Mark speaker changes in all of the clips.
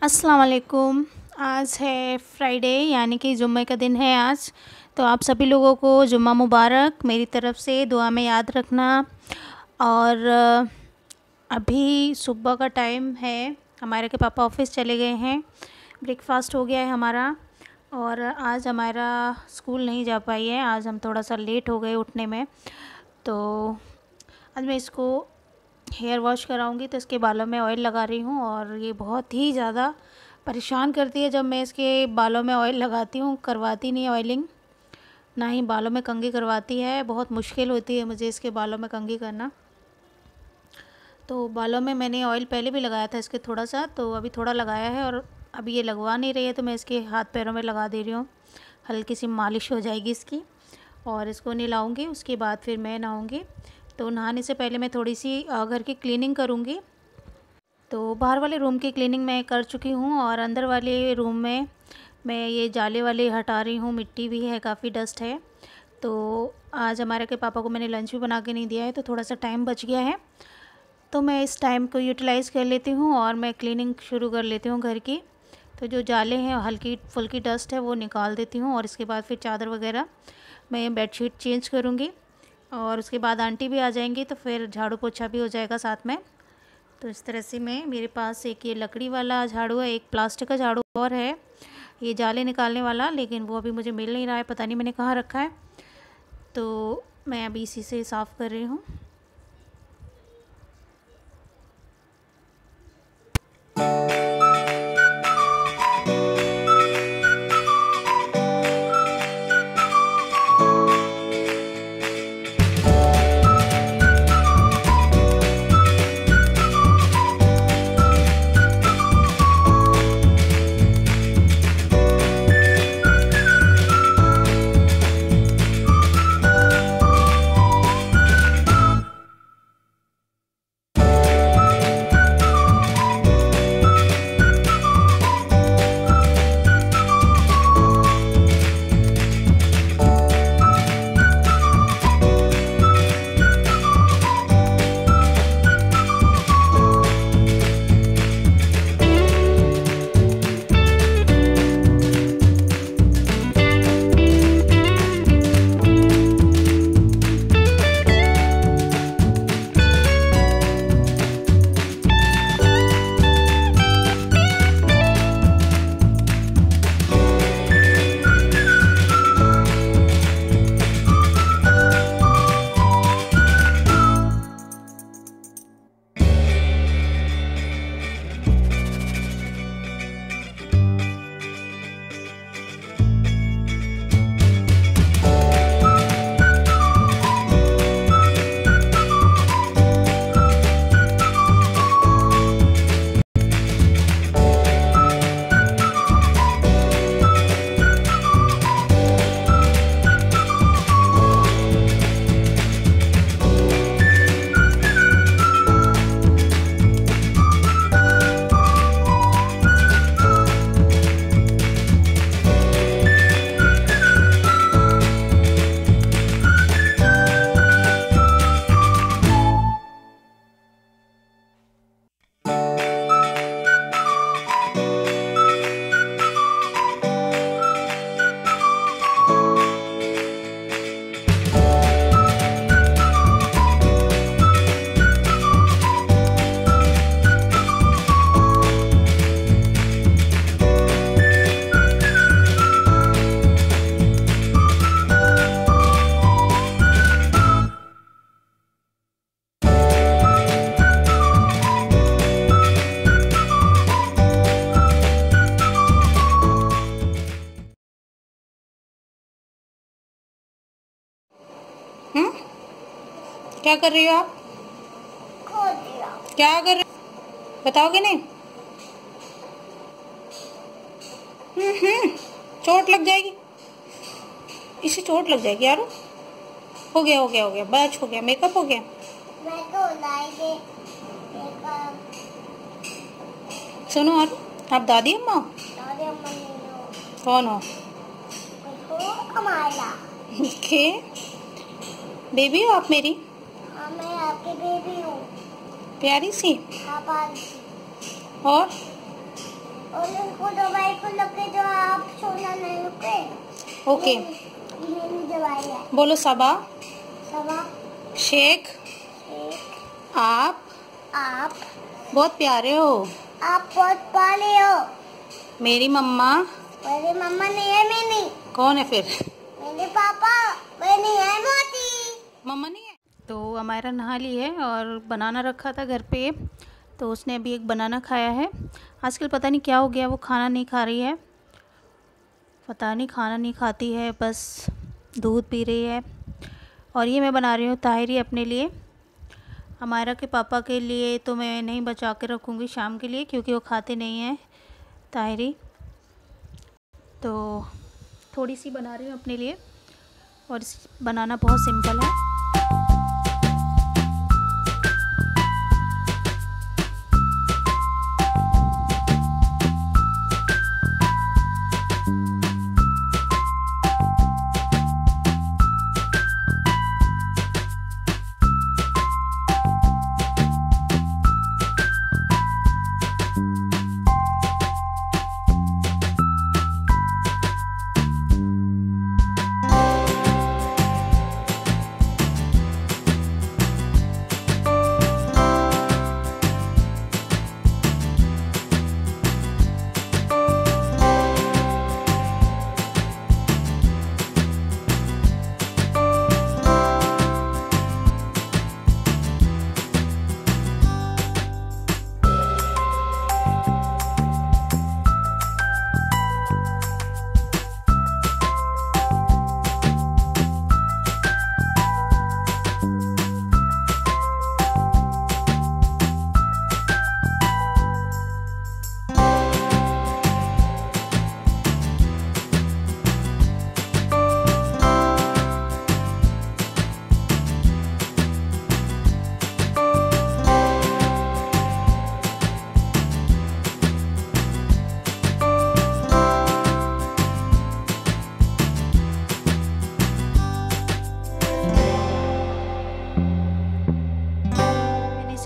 Speaker 1: अस्सलाम वालेकुम। आज है फ्राइडे यानी कि जुम्मे का दिन है आज। तो आप सभी लोगों को जुम्मा मुबारक मेरी तरफ़ से दुआ में याद रखना। और अभी सुबह का टाइम है, हमारे के पापा ऑफिस चले गए हैं, ब्रेकफास्ट हो गया है हमारा। और आज हमारा स्कूल नहीं जा पाई है, आज हम थोड़ा सा लेट हो गए उठने में। तो आज मैं इसको हेयर वॉश कराऊंगी, तो इसके बालों में ऑयल लगा रही हूँ। और ये बहुत ही ज़्यादा परेशान करती है जब मैं इसके बालों में ऑयल लगाती हूँ। करवाती नहीं ऑयलिंग, ना ही बालों में कंघी करवाती है। बहुत मुश्किल होती है मुझे इसके बालों में कंघी करना। तो बालों में मैंने ऑयल पहले भी लगाया था इसके थोड़ा सा, तो अभी थोड़ा लगाया है और अभी ये लगवा नहीं रही है, तो मैं इसके हाथ पैरों में लगा दे रही हूँ। हल्की सी मालिश हो जाएगी इसकी। और इसको नहलाऊँगी, उसके बाद फिर मैं नहाऊँगी। तो नहाने से पहले मैं थोड़ी सी घर की क्लीनिंग करूँगी। तो बाहर वाले रूम की क्लीनिंग मैं कर चुकी हूँ और अंदर वाले रूम में मैं ये जाले वाले हटा रही हूँ। मिट्टी भी है, काफ़ी डस्ट है। तो आज हमारे के पापा को मैंने लंच भी बना के नहीं दिया है, तो थोड़ा सा टाइम बच गया है। तो मैं इस टाइम को यूटिलाइज़ कर लेती हूँ और मैं क्लीनिंग शुरू कर लेती हूँ घर की। तो जो जाले हैं, हल्की फुल्की डस्ट है, वो निकाल देती हूँ। और इसके बाद फिर चादर वगैरह मैं बेडशीट चेंज करूँगी। और उसके बाद आंटी भी आ जाएंगी, तो फिर झाड़ू पोछा भी हो जाएगा साथ में। तो इस तरह से मैं, मेरे पास एक ये लकड़ी वाला झाड़ू है, एक प्लास्टिक का झाड़ू और है ये जाले निकालने वाला, लेकिन वो अभी मुझे मिल नहीं रहा है, पता नहीं मैंने कहाँ रखा है। तो मैं अभी इसी से साफ़ कर रही हूँ। क्या कर रही हो आप? क्या कर रही हो? बताओगे नहीं? चोट लग जाएगी, इसे चोट लग जाएगी यार। हो गया हो गया हो गया, बच हो गया, मेकअप हो गया। सुनो, और आप दादी अम्मा? कौन हो? ओके, बेबी हो आप मेरी?
Speaker 2: हाँ, मैं आपकी बेबी हूँ।
Speaker 1: प्यारी सी।
Speaker 2: हाँ, प्यारी सी।
Speaker 1: और
Speaker 2: और इनको दवाई को लगे जो आप सोना नहीं रुके।
Speaker 1: ओके,
Speaker 2: ये दवाई है।
Speaker 1: बोलो सबा।
Speaker 2: सबा।
Speaker 1: शेख।
Speaker 2: शेख।
Speaker 1: आप बहुत प्यारे हो।
Speaker 2: आप बहुत प्यारे हो।
Speaker 1: मेरी मम्मा।
Speaker 2: मेरी मम्मा नहीं है। मेरी
Speaker 1: कौन है फिर?
Speaker 2: मेरे पापा। मैं नहीं है मोटी।
Speaker 1: मम्मा नहीं है। तो हमारा नहा ली है और बनाना रखा था घर पे, तो उसने अभी एक बनाना खाया है। आजकल पता नहीं क्या हो गया, वो खाना नहीं खा रही है, पता नहीं खाना नहीं खाती है, बस दूध पी रही है। और ये मैं बना रही हूँ ताहिरी अपने लिए। हमारा के पापा के लिए तो मैं नहीं बचा के रखूँगी शाम के लिए, क्योंकि वो खाते नहीं हैं ताहिरी। तो थोड़ी सी बना रही हूँ अपने लिए, और बनाना बहुत सिंपल है।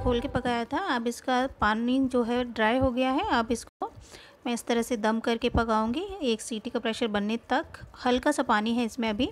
Speaker 1: खोल के पकाया था। अब इसका पानी जो है ड्राई हो गया है। अब इसको मैं इस तरह से दम करके पकाऊंगी, एक सीटी का प्रेशर बनने तक। हल्का सा पानी है इसमें। अभी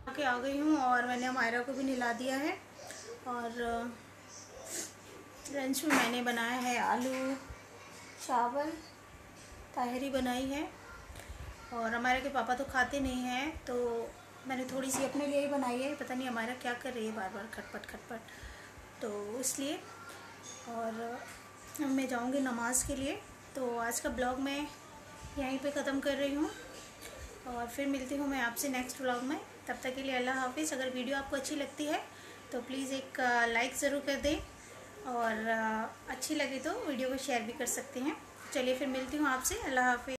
Speaker 1: आके आ गई हूँ और मैंने हमारा को भी नहला दिया है। और लंच में मैंने बनाया है आलू चावल, ताहिरी बनाई है। और हमारे के पापा तो खाते नहीं हैं, तो मैंने थोड़ी सी अपने लिए ही बनाई है। पता नहीं हमारा क्या कर रही है, बार बार खटपट खटपट, तो इसलिए। और मैं जाऊंगी नमाज़ के लिए। तो आज का ब्लॉग मैं यहीं पे ख़त्म कर रही हूँ, और फिर मिलती हूँ मैं आपसे नेक्स्ट ब्लॉग में। तब तक के लिए अल्लाह हाफिज़। अगर वीडियो आपको अच्छी लगती है तो प्लीज़ एक लाइक ज़रूर कर दें, और अच्छी लगे तो वीडियो को शेयर भी कर सकते हैं। चलिए फिर मिलती हूँ आपसे। अल्लाह हाफिज़।